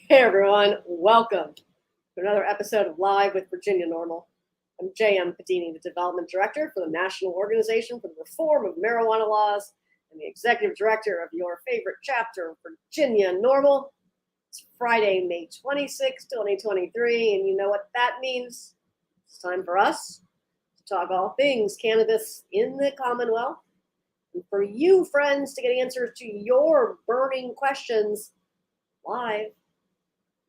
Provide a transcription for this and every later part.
Hey everyone, welcome to another episode of Live with Virginia NORML. I'm J.M. Padini, the Development Director for the National Organization for the Reform of Marijuana Laws and the Executive Director of your favorite chapter, Virginia NORML. It's Friday, May 26, 2023, and you know what that means. It's time for us to talk all things cannabis in the Commonwealth, and for you friends to get answers to your burning questions live.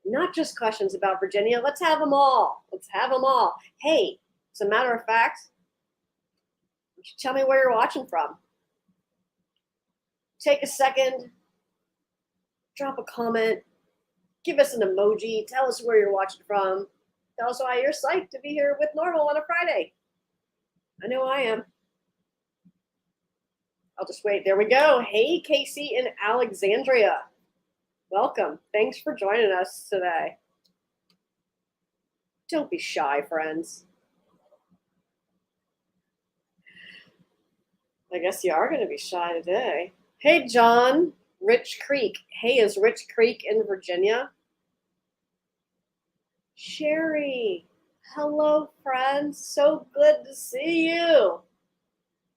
Not just questions about Virginia. Let's have them all. Hey, as a matter of fact, you should tell me where you're watching from. Take a second, drop a comment, give us an emoji, tell us where you're watching from. Tell us why you're psyched to be here with NORML on a Friday. I know I am. I'll just wait. There we go. Hey, Casey in Alexandria. Welcome. Thanks for joining us today. Don't be shy, friends. I guess you are going to be shy today. Hey, John, Rich Creek. Hey, is Rich Creek in Virginia? Sherry. Hello, friends. So good to see you.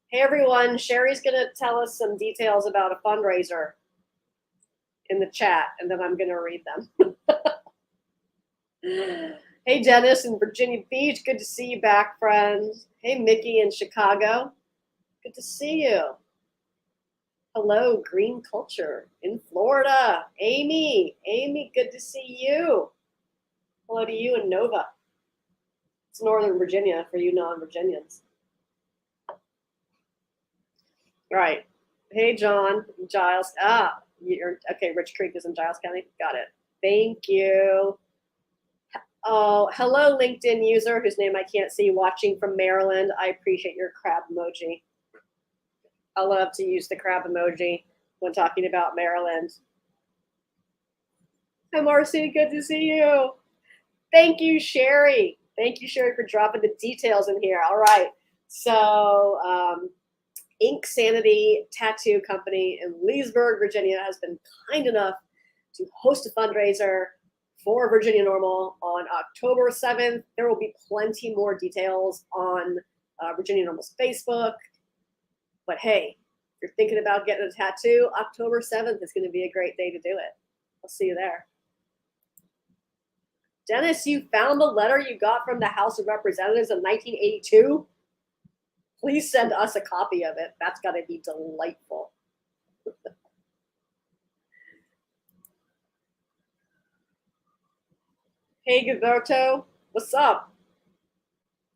Hey, everyone. Sherry's going to tell us some details about a fundraiser in the chat, and then I'm going to read them. Hey, Dennis in Virginia Beach. Good to see you back, friends. Hey, Mickey in Chicago. Good to see you. Hello, Green Culture in Florida. Amy, good to see you. Hello to you in Nova. It's Northern Virginia for you non-Virginians. All right. Hey, John, Giles. Okay, Rich Creek is in Giles County. Got it. Thank you. Oh, hello, LinkedIn user whose name I can't see watching from Maryland. I appreciate your crab emoji. I love to use the crab emoji when talking about Maryland. Hi, Marcy. Good to see you. Thank you, Sherry. Thank you, Sherry, for dropping the details in here. All right. So, Ink Sanity Tattoo Company in Leesburg, Virginia, has been kind enough to host a fundraiser for Virginia NORML on October 7th. There will be plenty more details on Virginia NORML's Facebook. But hey, if you're thinking about getting a tattoo, October 7th is going to be a great day to do it. I'll see you there. Dennis, you found the letter you got from the House of Representatives in 1982? Please send us a copy of it. That's got to be delightful. Hey, Gilberto, what's up?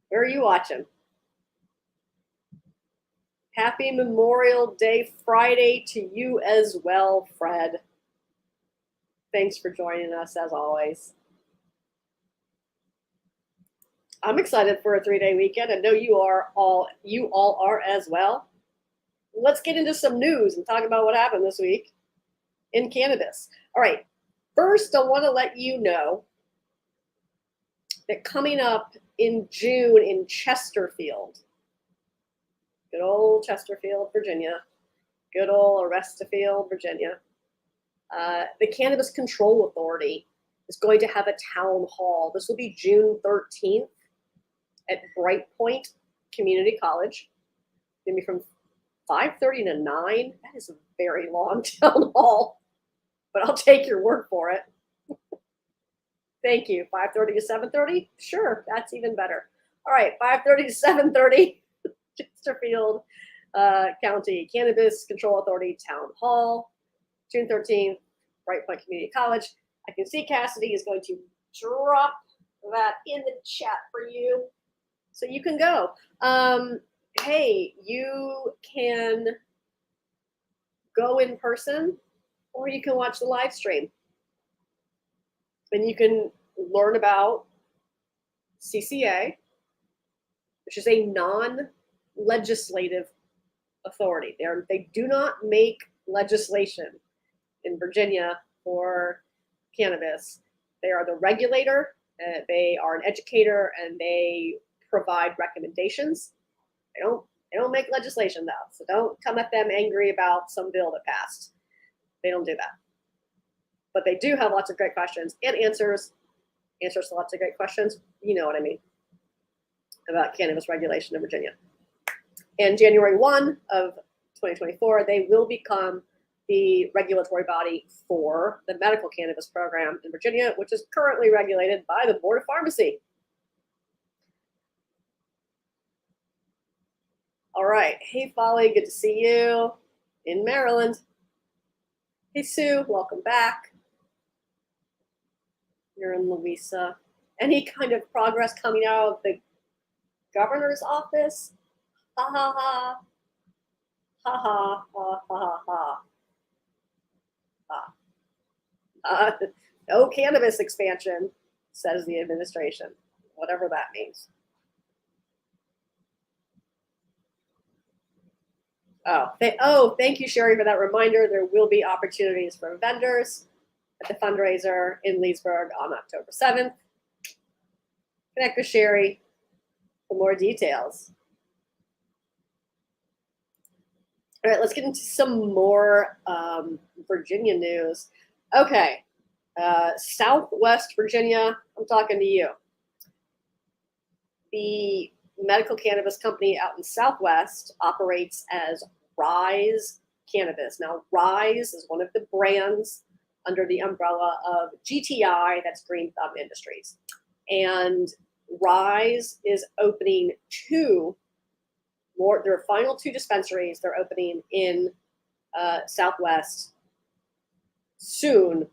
Where are you watching? Happy Memorial Day Friday to you as well, Fred. Thanks for joining us as always. I'm excited for a 3-day weekend. I know you all are as well. Let's get into some news and talk about what happened this week in cannabis. All right. First, I want to let you know that coming up in June in Chesterfield, good old Chesterfield, Virginia, good old Arrestafield, Virginia, the Cannabis Control Authority is going to have a town hall. This will be June 13th at Bright Point Community College. It's going to be from 5:30 to 9. That is a very long town hall, but I'll take your word for it. Thank you. 5:30 to 7:30? Sure, that's even better. All right, 5:30 to 7:30, Chesterfield County Cannabis Control Authority Town Hall, June 13th, Bright Point Community College. I can see Cassidy is going to drop that in the chat for you so you can go. Hey, you can go in person or you can watch the live stream. And you can learn about CCA, which is a non-legislative authority. They do not make legislation in Virginia for cannabis. They are the regulator, they are an educator, and they provide recommendations. They don't make legislation though, so don't come at them angry about some bill that passed. They don't do that. but they do have lots of great questions and answers to lots of great questions. You know what I mean about cannabis regulation in Virginia. And January 1 of 2024, they will become the regulatory body for the medical cannabis program in Virginia, which is currently regulated by the Board of Pharmacy. All right. Hey, Folly, good to see you in Maryland. Hey, Sue, welcome back. You're in Louisa. Any kind of progress coming out of the governor's office? Ha ha ha. Ha ha ha ha ha ha. No cannabis expansion, says the administration, whatever that means. Thank you, Sherry, for that reminder. There will be opportunities for vendors at the fundraiser in Leesburg on October 7th. Connect with Sherry for more details. All right, let's get into some more Virginia news. Okay, Southwest Virginia, I'm talking to you. The medical cannabis company out in Southwest operates as Rise Cannabis. Now, Rise is one of the brands under the umbrella of GTI, that's Green Thumb Industries. And Rise is opening their final 2 dispensaries they're opening in Southwest soon.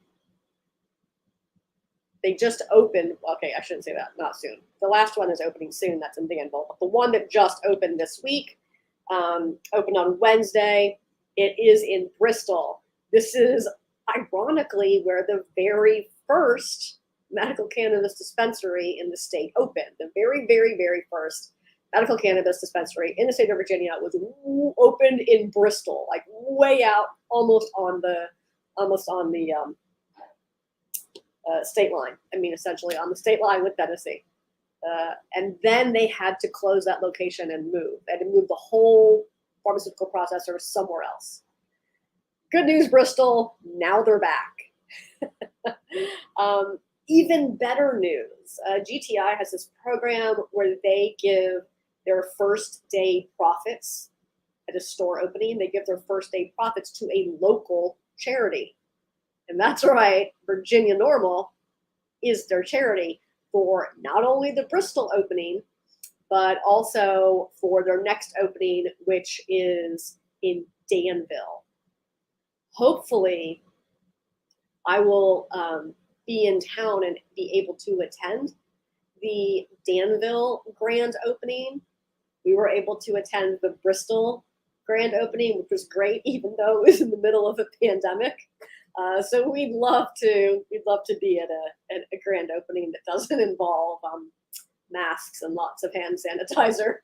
They just opened, okay, I shouldn't say that, not soon. The last one is opening soon, that's in Danville. But the one that just opened this week, opened on Wednesday, it is in Bristol. This is ironically where the very first medical cannabis dispensary in the state opened. The very, very, very first medical cannabis dispensary in the state of Virginia was opened in Bristol, like way out, almost on the state line. I mean, essentially on the state line with Tennessee. And then they had to close that location and move. They had to move the whole pharmaceutical processor somewhere else. Good news, Bristol. Now they're back. Even better news. GTI has this program where they give their first day profits at a store opening. They give their first day profits to a local charity. And that's right, Virginia NORML is their charity for not only the Bristol opening, but also for their next opening, which is in Danville. Hopefully, I will be in town and be able to attend the Danville grand opening. We were able to attend the Bristol grand opening, which was great, even though it was in the middle of a pandemic. So we'd love to be at a grand opening that doesn't involve masks and lots of hand sanitizer.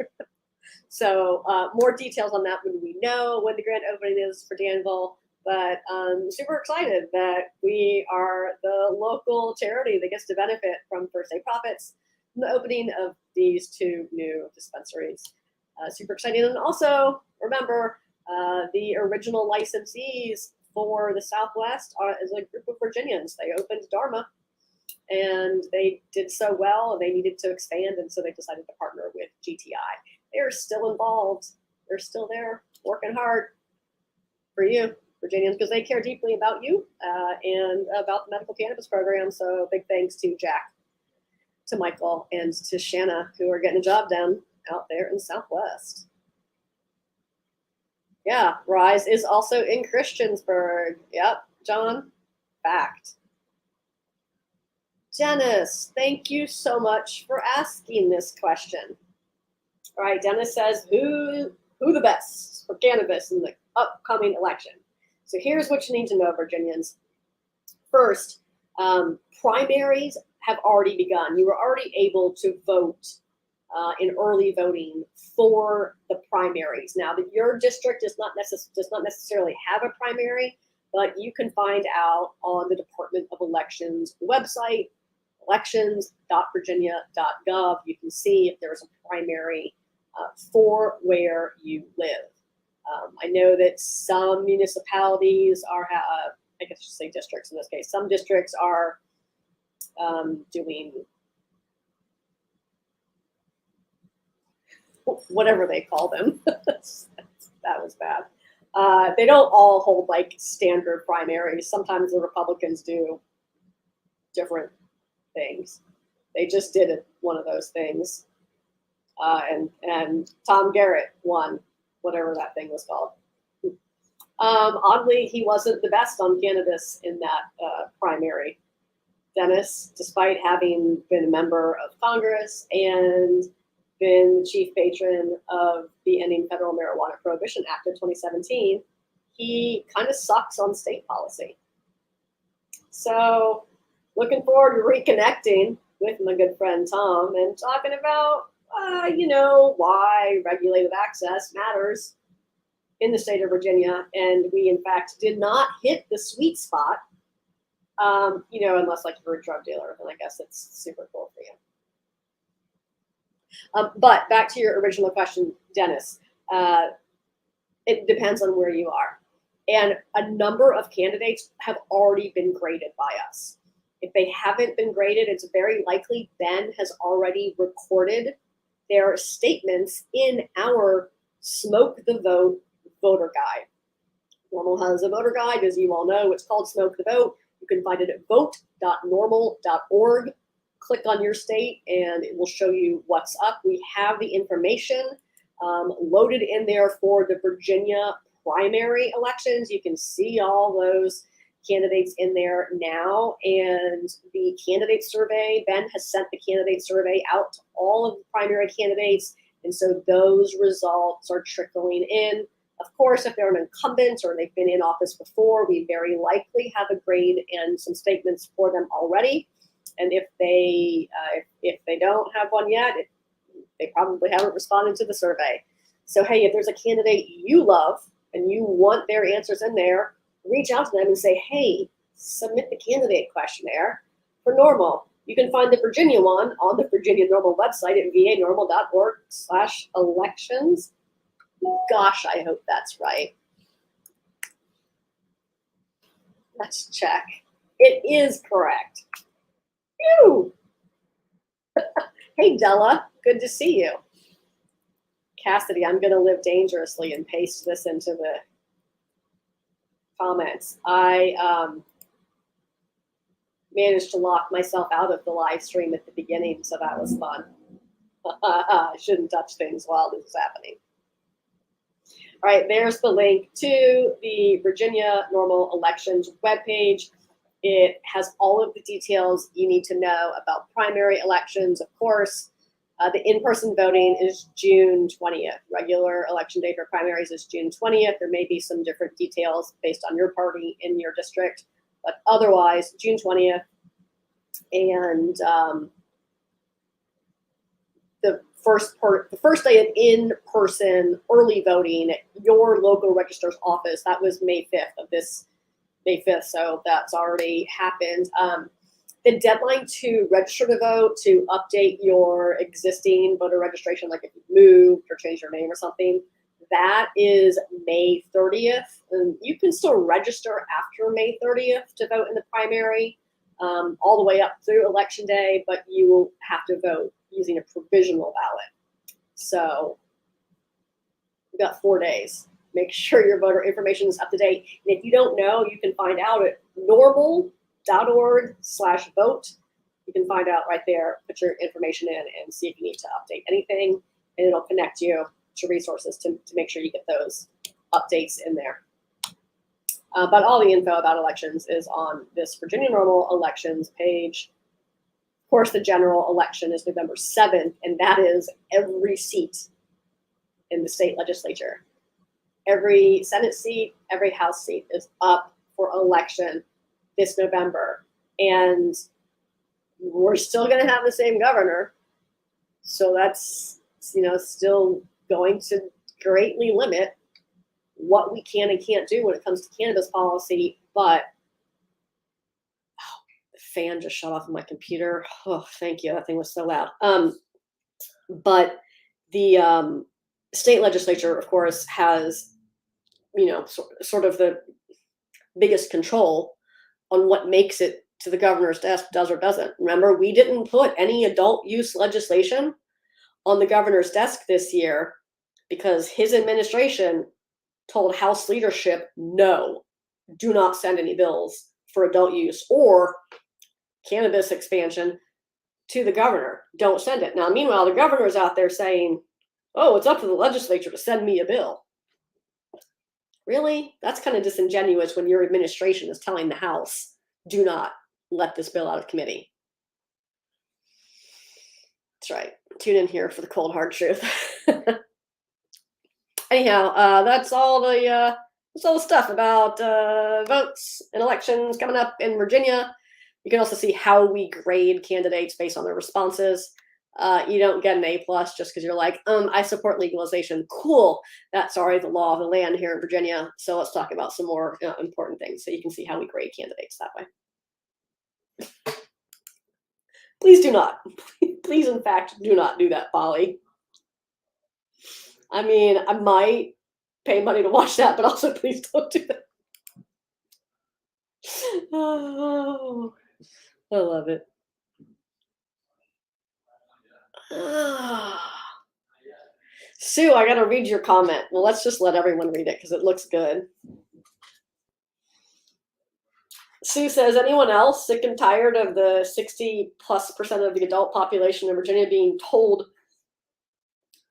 So more details on that when we know when the grand opening is for Danville. But I'm super excited that we are the local charity that gets to benefit from first day profits from the opening of these 2 new dispensaries. Super exciting. And also remember the original licensees for the Southwest is a group of Virginians. They opened Dharma and they did so well and they needed to expand, and so they decided to partner with GTI. They're still involved. They're still there working hard for you, Virginians, because they care deeply about you and about the medical cannabis program. So big thanks to Jack, to Michael, and to Shanna, who are getting a job done out there in Southwest. Yeah, Rise is also in Christiansburg. Yep, John, fact. Dennis, thank you so much for asking this question. All right, Dennis says, who the best for cannabis in the upcoming election? So here's what you need to know, Virginians. First, primaries have already begun. You were already able to vote in early voting for the primaries. Now, that your district does not necessarily have a primary, but you can find out on the Department of Elections website, elections.virginia.gov. You can see if there's a primary for where you live. I know that some municipalities I guess I should say districts in this case. Some districts are doing whatever they call them. That was bad. They don't all hold like standard primaries. Sometimes the Republicans do different things. They just did one of those things. And Tom Garrett won whatever that thing was called. Oddly, he wasn't the best on cannabis in that primary. Dennis, despite having been a member of Congress and been the chief patron of the Ending Federal Marijuana Prohibition Act of 2017, he kind of sucks on state policy. So looking forward to reconnecting with my good friend Tom and talking about, why regulated access matters in the state of Virginia. And we, in fact, did not hit the sweet spot, unless like you're a drug dealer, then I guess it's super cool for you. But back to your original question, Dennis, it depends on where you are. And a number of candidates have already been graded by us. If they haven't been graded, it's very likely Ben has already recorded their statements in our Smoke the Vote voter guide. NORML has a voter guide, as you all know. It's called Smoke the Vote. You can find it at vote.norml.org. Click on your state and it will show you what's up. We have the information loaded in there for the Virginia primary elections. You can see all those candidates in there now, and the candidate survey, Ben has sent the candidate survey out to all of the primary candidates, and so those results are trickling in. Of course, if they're an incumbent or they've been in office before, we very likely have a grade and some statements for them already. And if they don't have one yet, they probably haven't responded to the survey. So hey, if there's a candidate you love and you want their answers in there, reach out to them and say, hey, submit the candidate questionnaire for NORML. You can find the Virginia one on the Virginia NORML website at vanorml.org/elections. Gosh, I hope that's right. Let's check. It is correct. Phew. Hey, Della, good to see you. Cassidy, I'm going to live dangerously and paste this into the comments. I managed to lock myself out of the live stream at the beginning, so that was fun. I shouldn't touch things while this is happening. All right, there's the link to the Virginia NORML elections webpage. It has all of the details you need to know about primary elections, of course. The in-person voting is June 20th. Regular election day for primaries is June 20th. There may be some different details based on your party in your district, but otherwise, June 20th. And the first day of in-person early voting at your local registrar's office, that was May 5th of this May 5th, so that's already happened. The deadline to register to vote, to update your existing voter registration, like if you moved or changed your name or something, that is May 30th. And you can still register after May 30th to vote in the primary, all the way up through election day, but you will have to vote using a provisional ballot. So you've got 4 days. Make sure your voter information is up to date. And if you don't know, you can find out at norml.org/vote. You can find out right there, put your information in and see if you need to update anything, and it'll connect you to resources to make sure you get those updates in there. But all the info about elections is on this Virginia NORML elections page. Of course, the general election is November 7th, and that is every seat in the state legislature. Every Senate seat, every House seat is up for election this November. And we're still going to have the same governor. So that's, still going to greatly limit what we can and can't do when it comes to cannabis policy. But the fan just shut off on my computer. Oh, thank you. That thing was so loud. But the state legislature, of course, has, sort of the biggest control on what makes it to the governor's desk, does or doesn't. Remember, we didn't put any adult use legislation on the governor's desk this year because his administration told House leadership, no, do not send any bills for adult use or cannabis expansion to the governor. Don't send it. Now, meanwhile, the governor is out there saying, oh, it's up to the legislature to send me a bill. Really? That's kind of disingenuous when your administration is telling the House, do not let this bill out of committee. That's right. Tune in here for the cold hard truth. Anyhow, that's all the stuff about votes and elections coming up in Virginia. You can also see how we grade candidates based on their responses. You don't get an A+ just because you're like, I support legalization. Cool. That's already the law of the land here in Virginia. So let's talk about some more important things so you can see how we grade candidates that way. Please do not. Please, in fact, do not do that, Polly. I mean, I might pay money to watch that, but also please don't do that. Oh, I love it. Sue, I got to read your comment. Well, let's just let everyone read it because it looks good. Sue says, anyone else sick and tired of the 60+% of the adult population in Virginia being told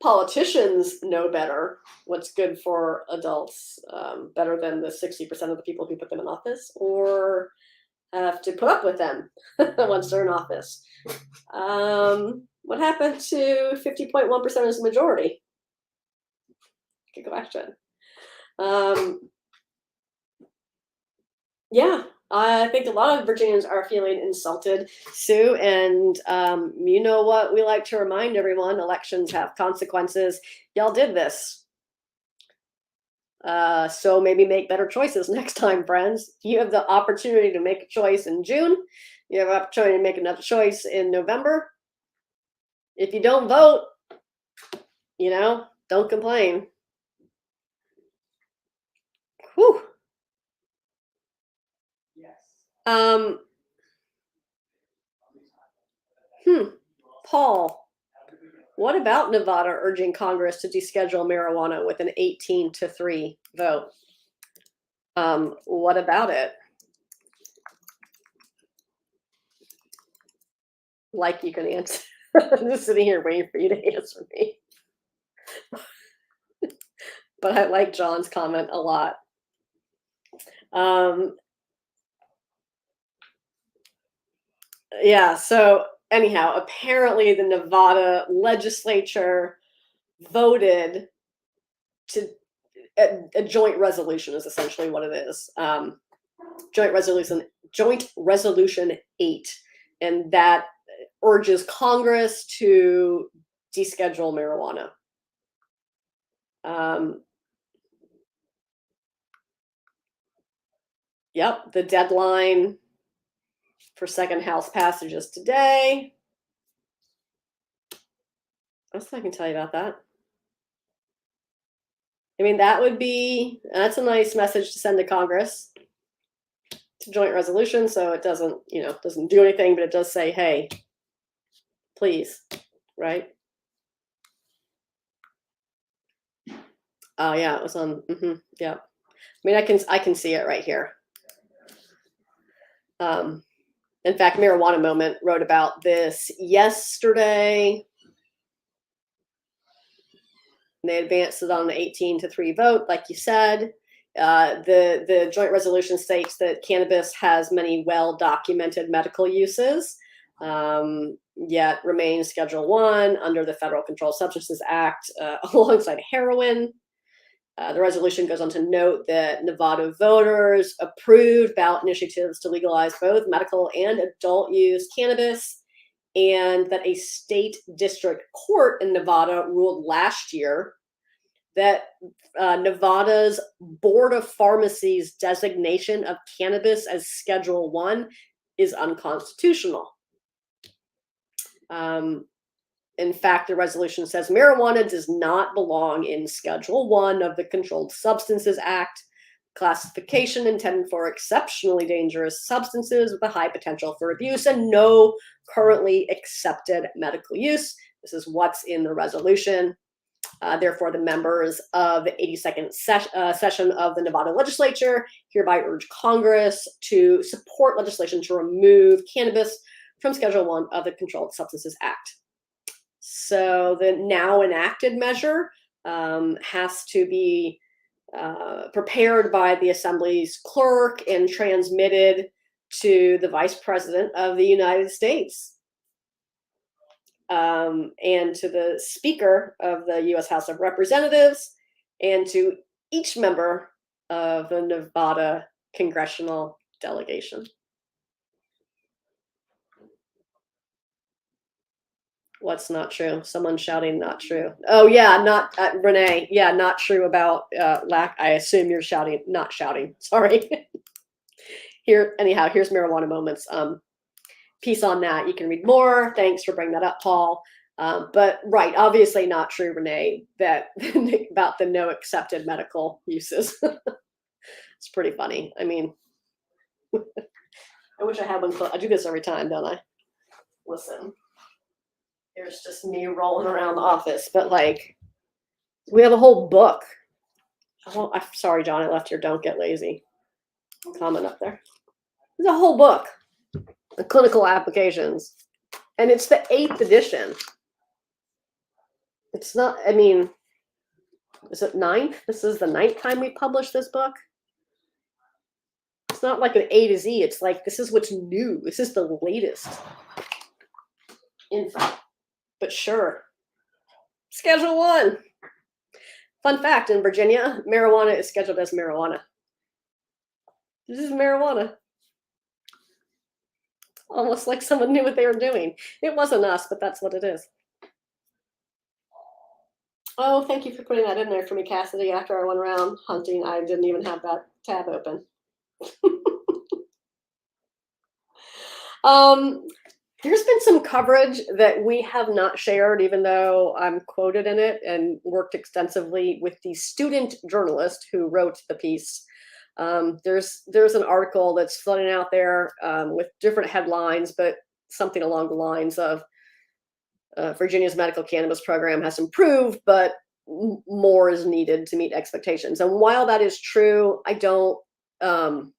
politicians know better what's good for adults, better than the 60% of the people who put them in office, or have to put up with them once they're in office? What happened to 50.1% as a majority? Good question. Yeah, I think a lot of Virginians are feeling insulted, Sue, and you know what we like to remind everyone, elections have consequences. Y'all did this. So maybe make better choices next time, friends. You have the opportunity to make a choice in June. You have an opportunity to make another choice in November. If you don't vote, don't complain. Whew. Paul, what about Nevada urging Congress to deschedule marijuana with an 18-3 vote? What about it? Like you can answer. I'm just sitting here waiting for you to answer me. But I like John's comment a lot. Yeah, so anyhow, apparently the Nevada legislature voted to a joint resolution is essentially what it is. Joint resolution 8, and that urges Congress to deschedule marijuana. Yep, the deadline for second House passages today. That's what I can tell you about that. I mean, that's a nice message to send to Congress. It's a joint resolution, so it doesn't do anything, but it does say, hey, please, right? Oh yeah, it was on. Yeah, I mean, I can see it right here. In fact, Marijuana Moment wrote about this yesterday. And they advanced it on an 18-3 vote, like you said. The joint resolution states that cannabis has many well-documented medical uses, yet remains Schedule 1 under the Federal Controlled Substances Act alongside heroin. The resolution goes on to note that Nevada voters approved ballot initiatives to legalize both medical and adult use cannabis, and that a state district court in Nevada ruled last year that Nevada's Board of Pharmacy's designation of cannabis as Schedule 1 is unconstitutional. In fact, the resolution says marijuana does not belong in Schedule 1 of the Controlled Substances Act. classification intended for exceptionally dangerous substances with a high potential for abuse and no currently accepted medical use. This is what's in the resolution. Therefore, the members of the 82nd session of the Nevada legislature hereby urge Congress to support legislation to remove cannabis from Schedule 1 of the Controlled Substances Act. So the now enacted measure has to be prepared by the Assembly's clerk and transmitted to the Vice President of the United States. And to the Speaker of the U.S. House of Representatives, and to each member of the Nevada congressional delegation. What's not true? Someone shouting not true. Oh yeah, not Renee. Yeah, not true about lack. I assume you're shouting, not shouting. Sorry. Here, anyhow, here's marijuana moments. Piece on that. You can read more. Thanks for bringing that up, Paul. But right, obviously not true, Renee, that about the no accepted medical uses. It's pretty funny. I mean, I wish I had one. I do this every time, don't I? Listen, here's just me rolling around the office, but like, we have a whole book. Oh, I'm sorry, John, I left your "Don't get lazy" comment up there. There's a whole book. The clinical applications, and it's the 8th edition. It's not, I mean, is it 9th? This is the 9th time we published this book. It's not like an A to Z. It's like, this is what's new. This is the latest info. But sure, Schedule 1. Fun fact, in Virginia, marijuana is scheduled as marijuana. This is marijuana. Almost like someone knew what they were doing. It wasn't us, but that's what it is. Oh, thank you for putting that in there for me, Cassidy. After I went around hunting, I didn't even have that tab open. There's been some coverage that we have not shared, even though I'm quoted in it and worked extensively with the student journalist who wrote the piece. There's an article that's floating out there with different headlines, but something along the lines of Virginia's medical cannabis program has improved, but more is needed to meet expectations. And while that is true, I don't, the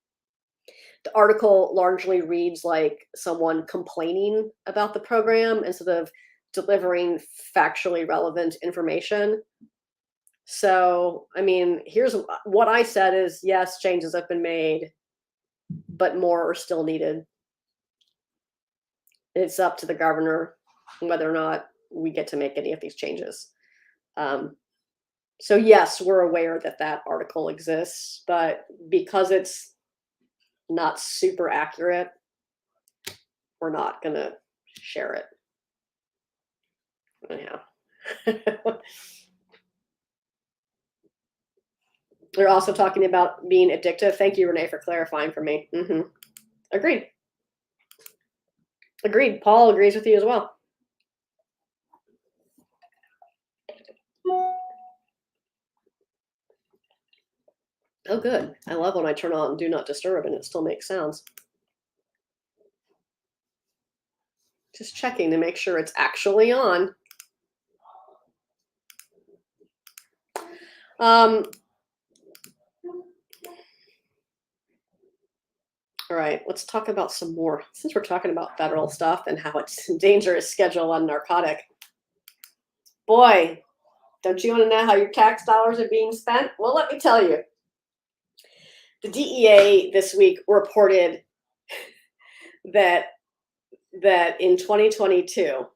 article largely reads like someone complaining about the program instead of delivering factually relevant information. So, I mean, here's what I said is, yes, changes have been made, but more are still needed. It's up to the governor whether or not we get to make any of these changes. So yes, we're aware that that article exists, but because it's not super accurate, we're not going to share it. Anyhow. They're also talking about being addictive. Thank you, Renee, for clarifying for me. Agreed. Agreed. Paul agrees with you as well. Oh, good. I love when I turn on Do Not Disturb and it still makes sounds. Just checking to make sure it's actually on. All right, let's talk about some more. Since we're talking about federal stuff and how it's a dangerous Schedule 1 narcotic. Boy, don't you want to know how your tax dollars are being spent? Well, let me tell you. The DEA this week reported that in 2022,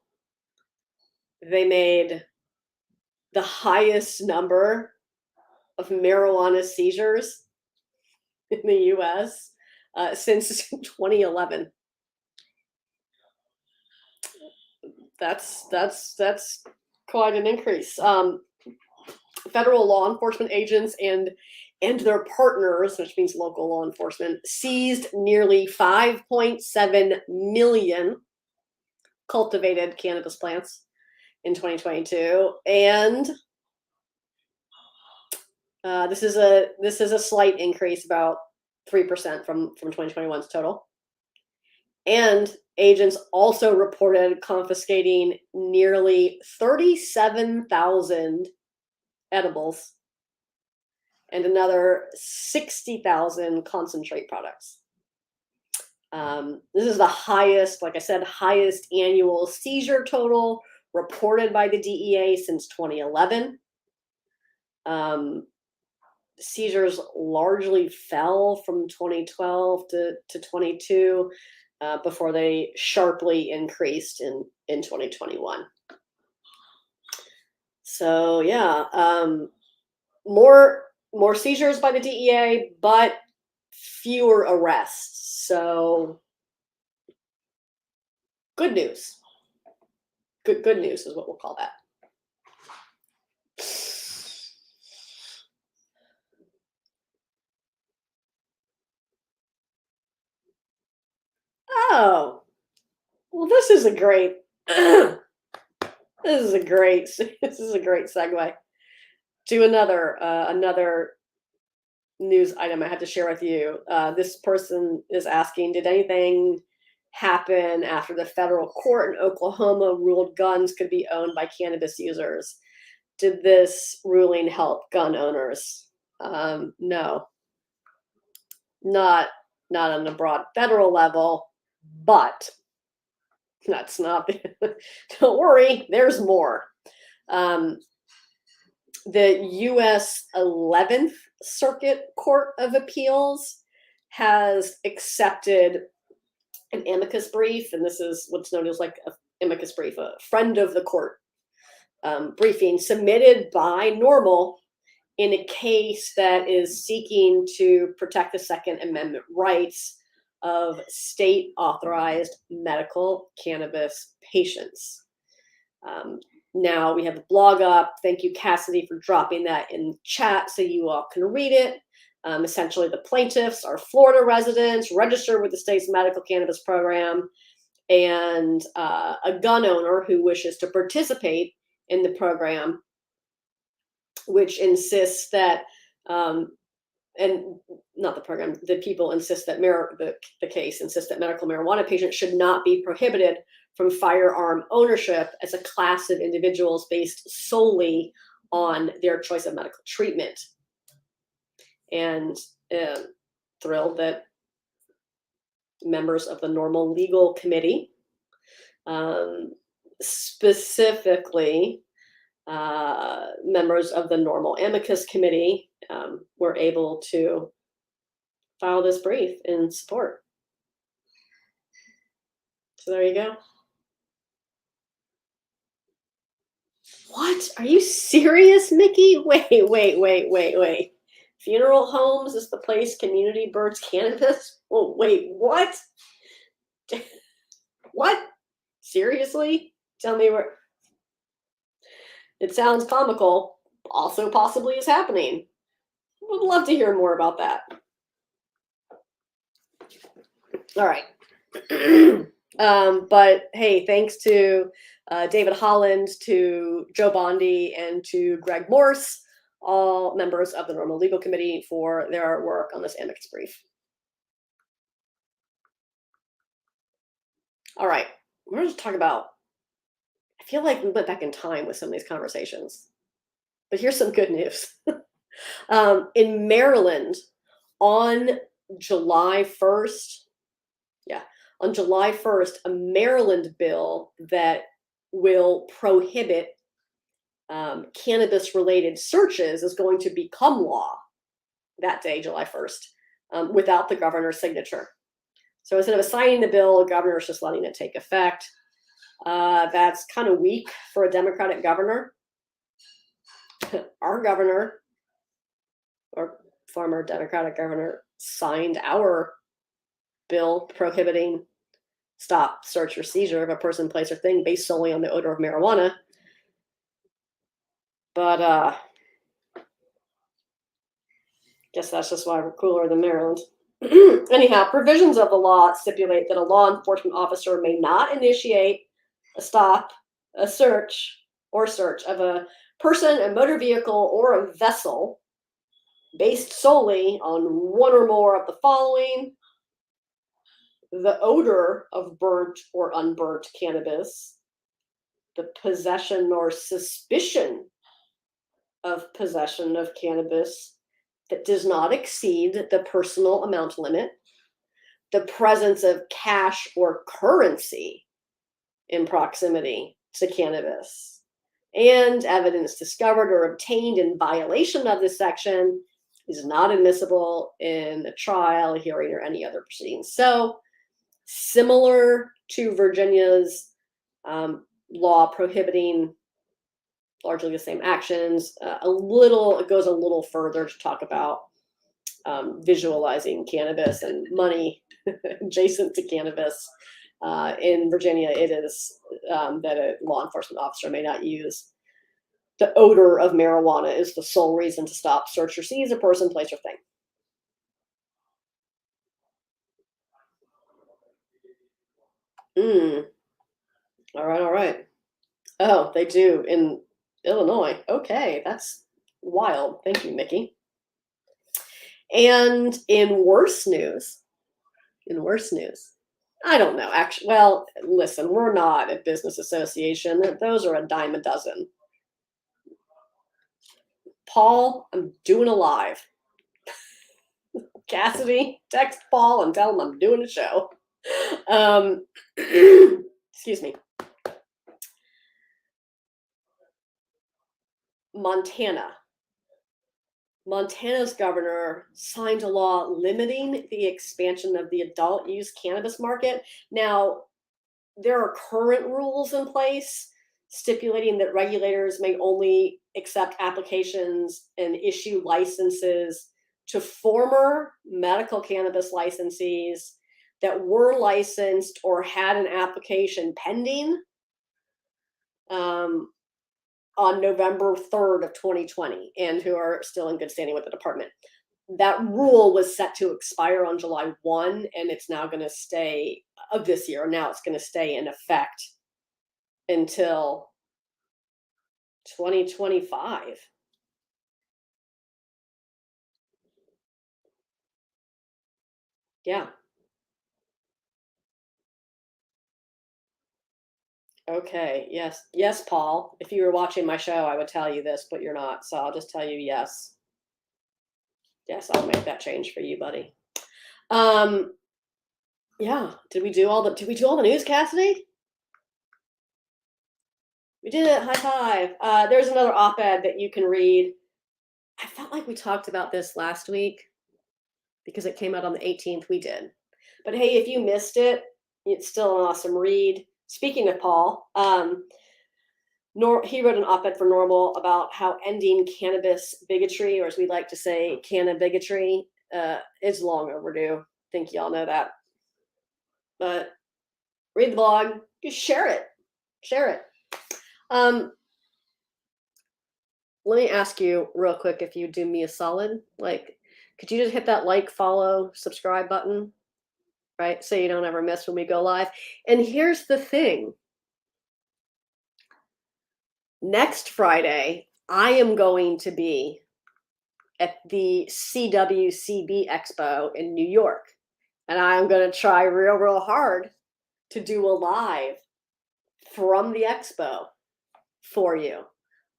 they made the highest number of marijuana seizures in the U.S. Since 2011. That's quite an increase. Federal law enforcement agents and their partners, which means local law enforcement, seized nearly 5.7 million cultivated cannabis plants in 2022, and This is a slight increase, about 3% from 2021's total. And agents also reported confiscating nearly 37,000 edibles and another 60,000 concentrate products. This is the highest, like I said, highest annual seizure total reported by the DEA since 2011. Seizures largely fell from 2012 to 22 before they sharply increased in 2021. So yeah, more seizures by the DEA, but fewer arrests. So good news. Good news is what we'll call that. Oh, well, this is a great this is a great segue to another news item I had to share with you. This person is asking, did anything happen after the federal court in Oklahoma ruled guns could be owned by cannabis users? Did this ruling help gun owners? No, not on a broad federal level, but that's not. Don't worry, there's more. The U.S. 11th Circuit Court of Appeals has accepted an amicus brief, and this is what's known as like an amicus brief, a friend of the court briefing submitted by NORML in a case that is seeking to protect the Second Amendment rights of state-authorized medical cannabis patients. Now we have a blog up. Thank you, Cassidy, for dropping that in chat so you all can read it. Essentially, the plaintiffs are Florida residents registered with the state's medical cannabis program and a gun owner who wishes to participate in the program, which insists that, and not the program, the people insist that the case insists that medical marijuana patients should not be prohibited from firearm ownership as a class of individuals based solely on their choice of medical treatment. And thrilled that members of the NORML Legal Committee, specifically members of the NORML Amicus Committee, were able to file this brief in support. So there you go. What? Are you serious, Mickey? Wait. Funeral homes is the place community burns cannabis? Oh, wait, what? What? Seriously? Tell me where. It sounds comical, also possibly is happening. Would love to hear more about that. All right. But hey, thanks to David Holland, to Joe Bondi, and to Greg Morse, all members of the NORML Legal Committee, for their work on this amicus brief. All right, we're going to talk about, I feel like we went back in time with some of these conversations, but here's some good news. In Maryland, on July 1st, a Maryland bill that will prohibit cannabis-related searches is going to become law that day, July 1st, without the governor's signature. So instead of signing the bill, the governor's just letting it take effect. That's kind of weak for a Democratic governor. Our governor, or former Democratic governor, signed our bill prohibiting stop, search, or seizure of a person, place, or thing based solely on the odor of marijuana. But guess that's just why we're cooler than Maryland. Anyhow, provisions of the law stipulate that a law enforcement officer may not initiate a stop, a search, or search of a person, a motor vehicle, or a vessel based solely on one or more of the following: the odor of burnt or unburnt cannabis, the possession or suspicion of possession of cannabis that does not exceed the personal amount limit, the presence of cash or currency in proximity to cannabis, and evidence discovered or obtained in violation of this section is not admissible in a trial, hearing, or any other proceedings. So, similar to Virginia's law prohibiting largely the same actions, it goes a little further to talk about visualizing cannabis and money adjacent to cannabis. In Virginia, it is that a law enforcement officer may not use the odor of marijuana as the sole reason to stop, search, or seize a person, place, or thing. All right, all right. Oh, they do in Illinois. Okay, that's wild. Thank you, Mickey. And in worse news, I don't know. Actually, well, listen, we're not a business association. Those are a dime a dozen. Paul, I'm doing a live. Cassidy, text Paul and tell him I'm doing a show. Excuse me. Montana's governor signed a law limiting the expansion of the adult use cannabis market. Now, there are current rules in place stipulating that regulators may only accept applications and issue licenses to former medical cannabis licensees that were licensed or had an application pending on November 3rd of 2020 and who are still in good standing with the department. That rule was set to expire on July 1, and it's now going to stay of this year. Now it's going to stay in effect until 2025. Yeah. Okay. Yes. Yes, Paul. If you were watching my show, I would tell you this, but you're not. So I'll just tell you yes. Yes, I'll make that change for you, buddy. Yeah. Did we do all the news, Cassidy? We did it. High five. There's another op-ed that you can read. I felt like we talked about this last week because it came out on the 18th. We did. But hey, if you missed it, it's still an awesome read. Speaking of Paul, he wrote an op-ed for NORML about how ending cannabis bigotry, or as we like to say, canna bigotry, is long overdue. I think y'all know that. But read the blog, just share it. Let me ask you real quick if you do me a solid. Like, could you just hit that like, follow, subscribe button, right? So you don't ever miss when we go live. And here's the thing. Next Friday, I am going to be at the CWCB Expo in New York. And I'm going to try real hard to do a live from the expo for you.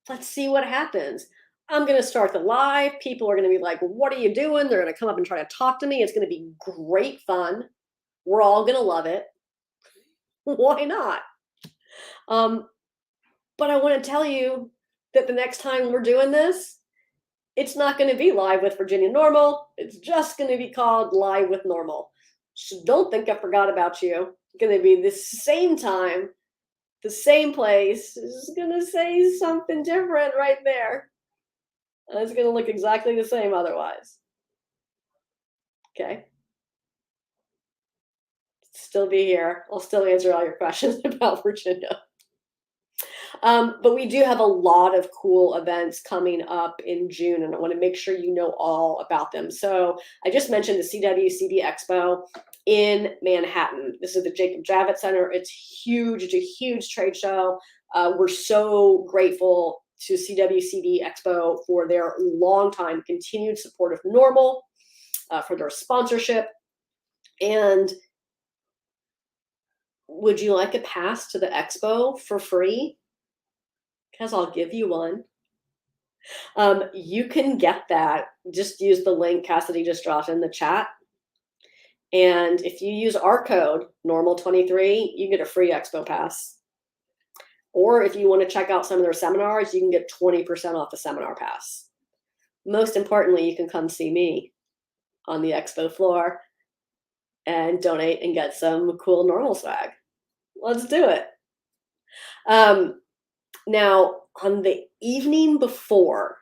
Let's see what happens. I'm going to start the live. People are going to be like, what are you doing? They're going to come up and try to talk to me. It's going to be great fun. We're all going to love it. Why not? But I want to tell you that the next time we're doing this, it's not going to be live with Virginia NORML. It's just going to be called Live with NORML. So don't think I forgot about you. It's going to be the same time, the same place. It's going to say something different right there. And it's going to look exactly the same otherwise. Okay. Still be here. I'll still answer all your questions about Virginia. But we do have a lot of cool events coming up in June, and I want to make sure you know all about them. So I just mentioned the CWCB Expo in Manhattan. This is the Jacob Javits Center. It's huge. It's a huge trade show. We're so grateful to CWCB Expo for their long-time continued support of NORML, for their sponsorship. And would you like a pass to the expo for free? Because I'll give you one. You can get that. Just use the link Cassidy just dropped in the chat. And if you use our code, NORML23, you get a free expo pass. Or if you want to check out some of their seminars, you can get 20% off the seminar pass. Most importantly, you can come see me on the expo floor and donate and get some cool NORML swag. Let's do it. Now, on the evening before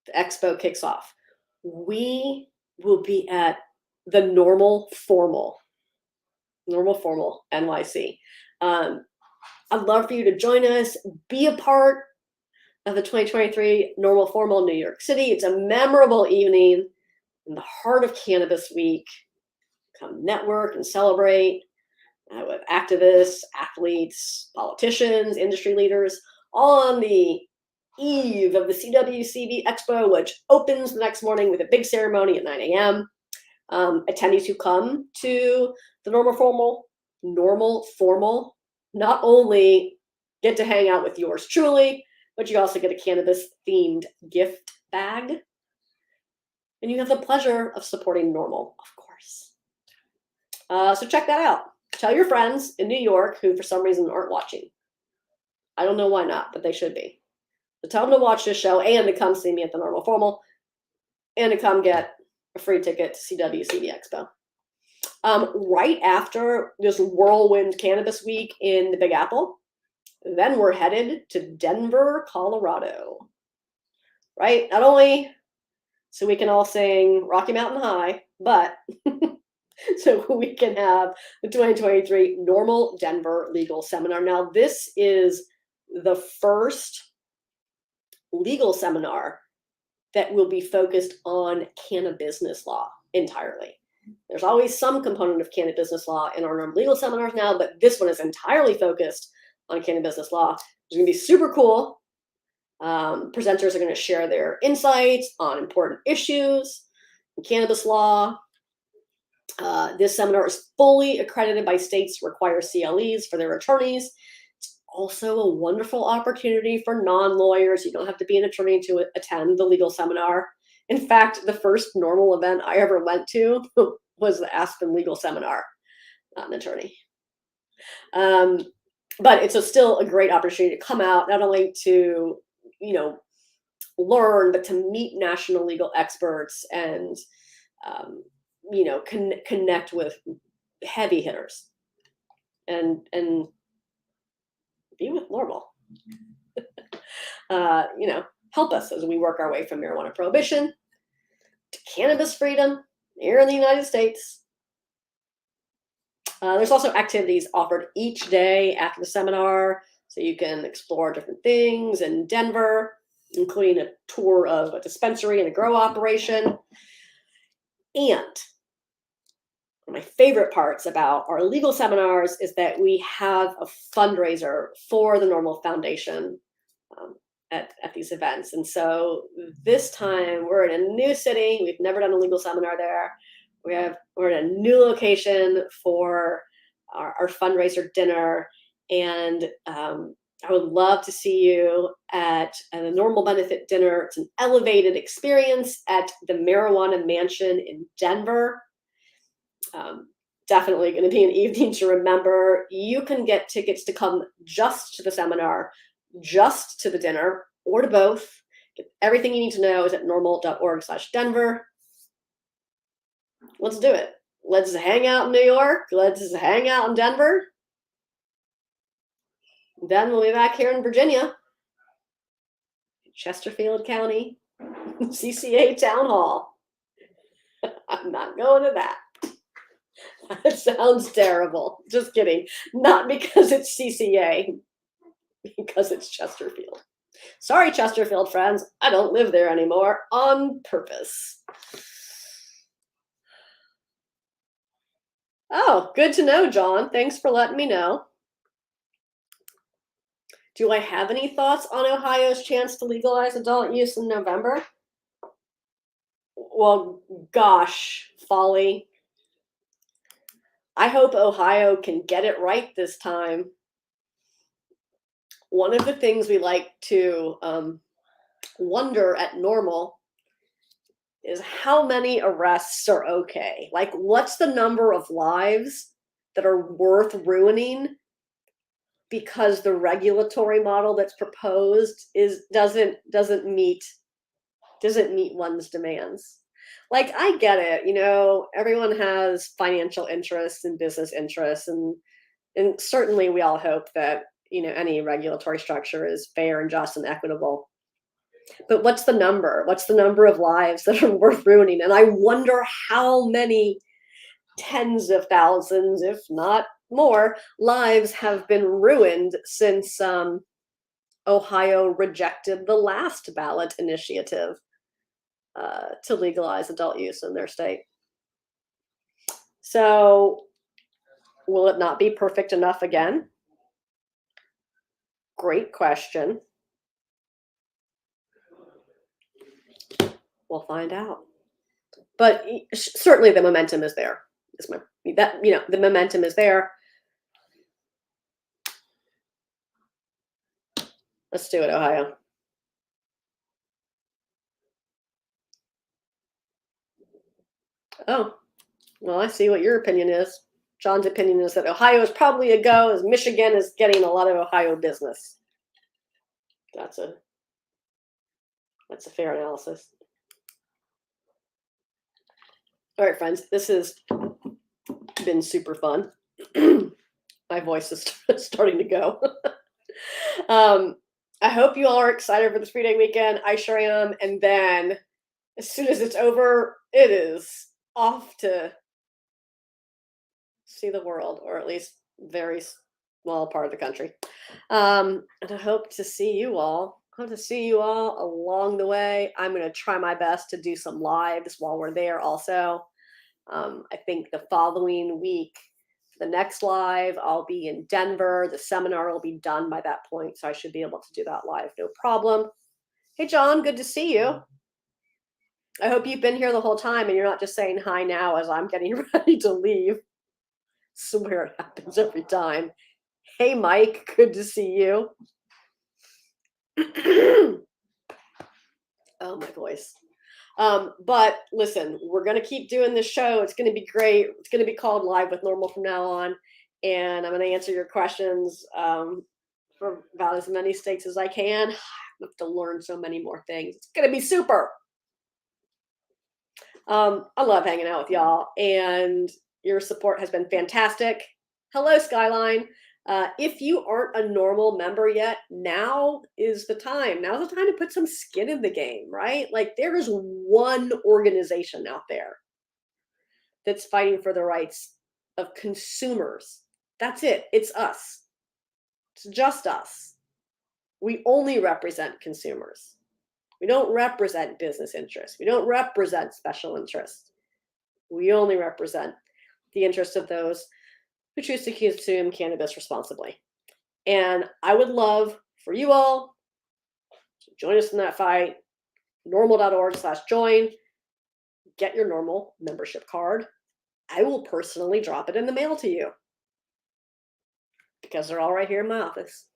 the expo kicks off, we will be at the NORML Formal NYC. I'd love for you to join us, be a part of the 2023 NORML Formal New York City. It's a memorable evening in the heart of Cannabis Week. Come network and celebrate with activists, athletes, politicians, industry leaders, all on the eve of the CWCB Expo, which opens the next morning with a big ceremony at 9 a.m. Attendees who come to the NORML Formal not only get to hang out with yours truly, but you also get a cannabis-themed gift bag. And you have the pleasure of supporting NORML, of course. So check that out. Tell your friends in New York who, for some reason, aren't watching. I don't know why not, but they should be. So tell them to watch this show and to come see me at the NORML Formal and to come get a free ticket to CWCB Expo. Right after this whirlwind Cannabis Week in the Big Apple, then we're headed to Denver, Colorado. Right? Not only so we can all sing Rocky Mountain High, but so we can have the 2023 NORML Denver Legal Seminar. Now, this is the first legal seminar that will be focused on cannabis law entirely. There's always some component of cannabis law in our NORML legal seminars now, but this one is entirely focused on cannabis law. It's going to be super cool. Presenters are going to share their insights on important issues in cannabis law. This seminar is fully accredited by states to require CLEs for their attorneys. It's also a wonderful opportunity for non-lawyers. You don't have to be an attorney to attend the legal seminar. In fact, the first NORML event I ever went to was the Aspen Legal Seminar, not an attorney. But it's still a great opportunity to come out, not only to, learn, but to meet national legal experts and, connect with heavy hitters and be with NORML. Help us as we work our way from marijuana prohibition to cannabis freedom here in the United States. There's also activities offered each day after the seminar, so you can explore different things in Denver, including a tour of a dispensary and a grow operation. And one of my favorite parts about our legal seminars is that we have a fundraiser for the NORML Foundation at these events. And so this time we're in a new city. We've never done a legal seminar there. We're in a new location for our fundraiser dinner. And I would love to see you at the NORML benefit dinner. It's an elevated experience at the Marijuana Mansion in Denver. Definitely going to be an evening to remember. You can get tickets to come just to the seminar, just to the dinner, or to both. Everything you need to know is at norml.org/Denver. Let's do it. Let's hang out in New York. Let's hang out in Denver. Then we'll be back here in Virginia, Chesterfield County, CCA Town Hall. I'm not going to that. That sounds terrible. Just kidding. Not because it's CCA, because it's Chesterfield. Sorry, Chesterfield friends. I don't live there anymore on purpose. Oh, good to know, John. Thanks for letting me know. Do I have any thoughts on Ohio's chance to legalize adult use in November? Well, gosh, Folly. I hope Ohio can get it right this time. One of the things we like to wonder at NORML is how many arrests are okay. Like, what's the number of lives that are worth ruining because the regulatory model that's proposed doesn't meet one's demands. Like, I get it, everyone has financial interests and business interests, and certainly we all hope that any regulatory structure is fair and just and equitable. But what's the number? What's the number of lives that are worth ruining? And I wonder how many tens of thousands, if not more, lives have been ruined since Ohio rejected the last ballot initiative to legalize adult use in their state. So will it not be perfect enough again? Great question. We'll find out. But certainly the momentum is there. The momentum is there. Let's do it, Ohio. Oh, well, I see what your opinion is. John's opinion is that Ohio is probably a go, as Michigan is getting a lot of Ohio business. That's a fair analysis. All right, friends, this has been super fun. My voice is starting to go. I hope you all are excited for the 3-day weekend. I sure am. And then as soon as it's over, it is off to see the world, or at least very small part of the country. And I hope to see you all. Along the way. I'm going to try my best to do some lives while we're there also. I think the following week, the next live, I'll be in Denver. The seminar will be done by that point, so I should be able to do that live, no problem. Hey, John, good to see you. I hope you've been here the whole time and you're not just saying hi now as I'm getting ready to leave. Swear it happens every time. Hey, Mike, good to see you. Oh, my voice. But listen, we're going to keep doing this show. It's going to be great. It's going to be called Live with NORML from now on. And I'm going to answer your questions for about as many states as I can. I have to learn so many more things. It's going to be super. I love hanging out with y'all, and your support has been fantastic. Hello, Skyline. If you aren't a NORML member yet, now is the time. Now's the time to put some skin in the game, right? Like, there is one organization out there that's fighting for the rights of consumers. That's it. It's us. It's just us. We only represent consumers. We don't represent business interests. We don't represent special interests. We only represent the interests of those who choose to consume cannabis responsibly. And I would love for you all to join us in that fight. NORML.org/join. Get your NORML membership card. I will personally drop it in the mail to you because they're all right here in my office.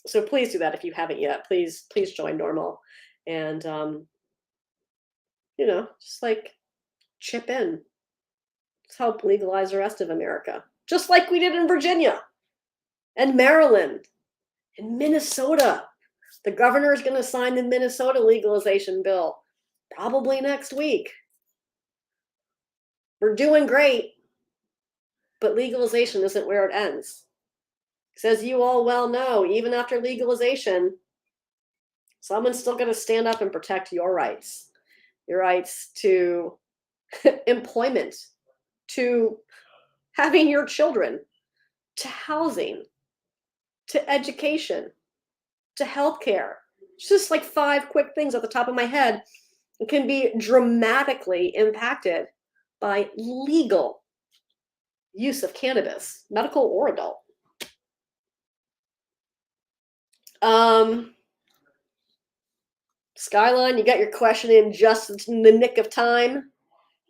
So please do that if you haven't yet. Please join NORML, and just like chip in. Let's help legalize the rest of America, just like we did in Virginia and Maryland and Minnesota. The governor is going to sign the Minnesota legalization bill probably next week. We're doing great, but legalization isn't where it ends. As you all well know, even after legalization, someone's still going to stand up and protect your rights to employment, to having your children, to housing, to education, to healthcare. Just like 5 quick things at the top of my head can be dramatically impacted by legal use of cannabis, medical or adult. Skyline, you got your question in just in the nick of time.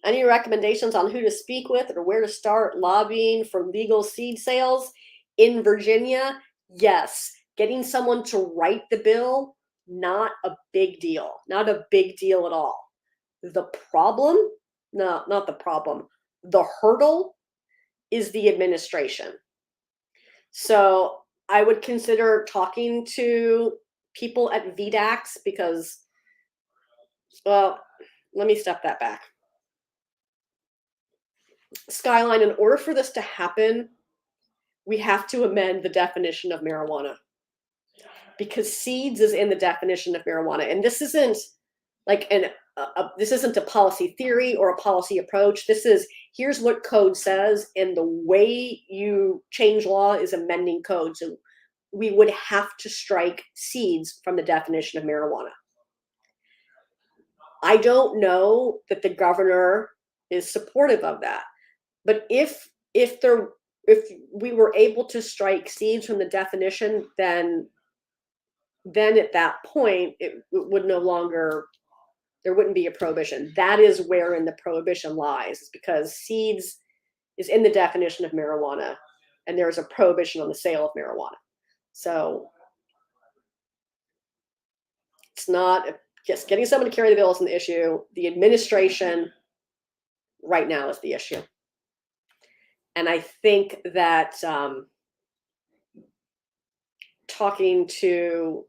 Any recommendations on who to speak with or where to start lobbying for legal seed sales in Virginia? Yes. Getting someone to write the bill, not a big deal. Not a big deal at all. The problem, no, not the problem. The hurdle is the administration. So I would consider talking to people at VDAX because, well, let me step that back. Skyline, in order for this to happen, we have to amend the definition of marijuana because seeds is in the definition of marijuana. And this isn't like this isn't a policy theory or a policy approach. This is, here's what code says, and the way you change law is amending code. So we would have to strike seeds from the definition of marijuana. I don't know that the governor is supportive of that. But if we were able to strike seeds from the definition, then at that point it would no longer, there wouldn't be a prohibition. That is wherein the prohibition lies, because seeds is in the definition of marijuana, and there's a prohibition on the sale of marijuana. So it's not, yes, getting someone to carry the bill isn't the issue. The administration right now is the issue. And I think that talking to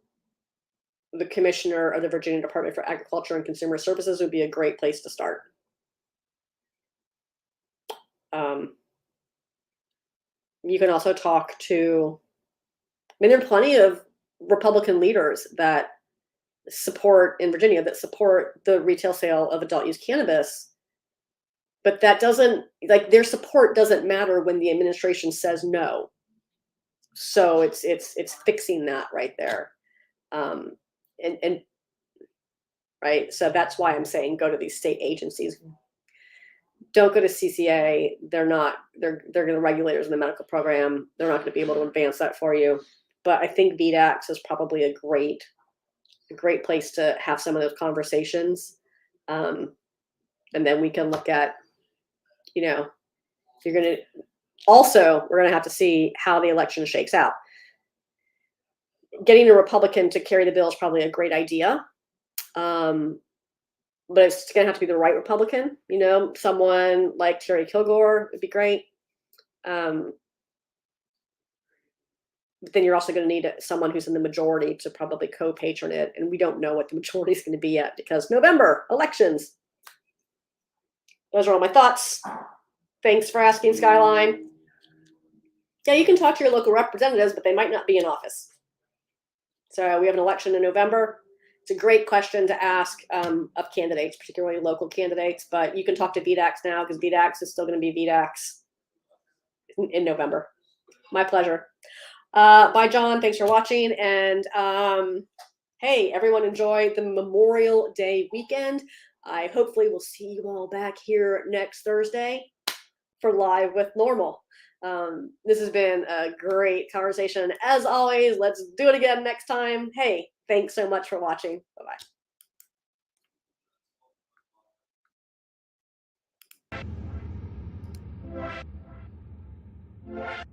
the commissioner of the Virginia Department for Agriculture and Consumer Services would be a great place to start. You can also talk to, I mean, there are plenty of Republican leaders that support in Virginia that support the retail sale of adult use cannabis, but that doesn't, like, their support doesn't matter when the administration says no. So it's fixing that right there. And right, so that's why I'm saying go to these state agencies. Don't go to CCA. They're going to regulators in the medical program. They're not going to be able to advance that for you. But I think VDAX is probably a great place to have some of those conversations. And then we can look at, we're going to have to see how the election shakes out. Getting a Republican to carry the bill is probably a great idea. But it's going to have to be the right Republican, someone like Terry Kilgore would be great. But then you're also going to need someone who's in the majority to probably co-patron it. And we don't know what the majority is going to be yet, because November elections. Those are all my thoughts. Thanks for asking, Skyline. Yeah, you can talk to your local representatives, but they might not be in office. So we have an election in November. It's a great question to ask of candidates, particularly local candidates, but you can talk to VDAX now, because VDAX is still going to be VDAX in November. My pleasure. Bye, John. Thanks for watching. And hey, everyone, enjoy the Memorial Day weekend. I hopefully will see you all back here next Thursday for Live with Normal. This has been a great conversation. As always, let's do it again next time. Hey, thanks so much for watching. Bye-bye.